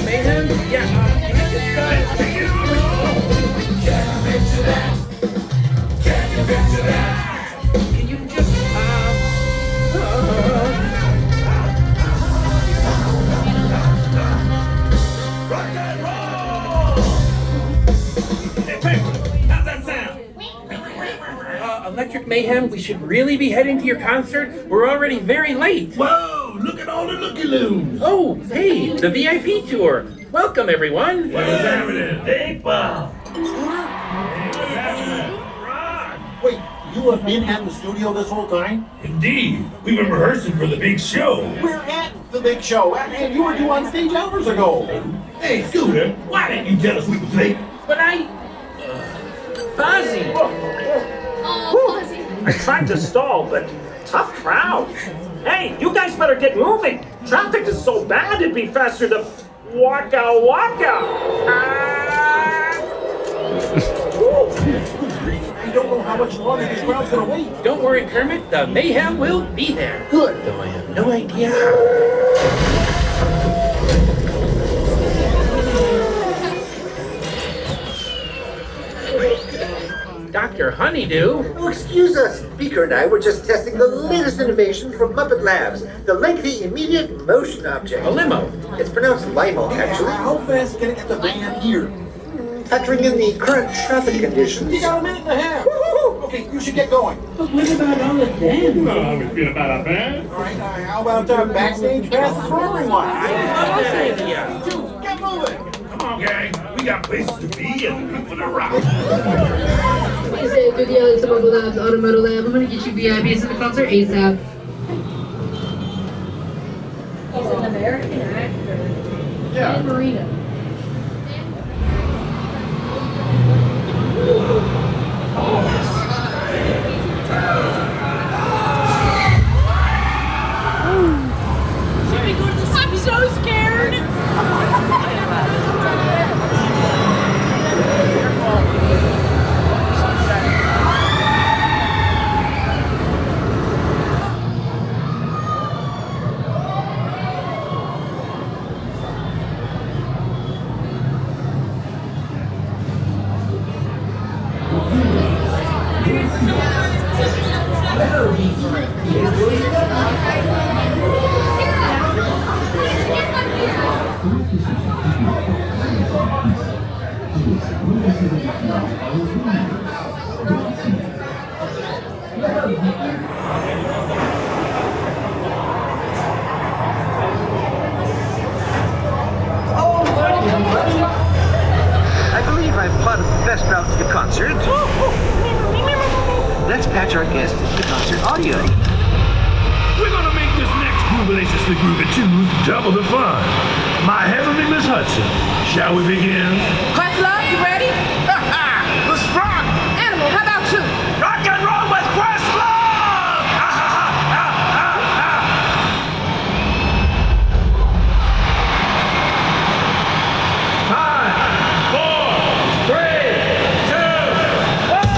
Mayhem? Yeah, can I just, can you just, Rock and roll! Hey, Penguin, how's that sound? Electric Mayhem, we should really be heading to your concert. We're already very late. Whoa, look at all the looky-loos. Oh, hey, the VIP tour. Welcome, everyone. What's happening? Hey, Bob. Hey, what's happening? Rock. Wait, you have been at the studio this whole time? Indeed, we've been rehearsing for the big show. We're at the big show, and you were due on stage hours ago. Hey, Scooter, why didn't you tell us we was late? But Fozzie. Oh, Fuzzy. I tried to stall, but tough crowd. Hey, you guys better get moving. Traffic is so bad it'd be faster to waka waka. I don't know how much longer this crowd's gonna wait. Don't worry, Kermit. The Mayhem will be there. Good. Though I have no idea how. Dr. Honeydew? Oh, excuse us. Beaker and I were just testing the latest innovation from Muppet Labs, the lengthy immediate motion object. A limo. It's pronounced limo, actually. How fast can I get the van here? Factoring in the current traffic conditions. You got a minute and a half. Woo-hoo! Okay, you should get going. But what about all of them? How we feel about our band? All right, how about backstage passes for everyone? I love that idea. Get moving. Come on, gang. We got places to be and people to rock. You said through the Alex Mobile Labs Automotive Lab. I'm gonna get you VIPs to the concert ASAP. He's an American actor. Yeah. And Marina. I'm so scared. I believe I've plotted the best route to the concert. Let's patch our guests into the concert audio. We're gonna make this next Grooveliciously Groovy tune double the fun. My heavenly Miss Hudson, shall we begin? Questlove, you ready? Let's rock! Animal, how about you? Rock and roll with Questlove! Five, four, three, two, one!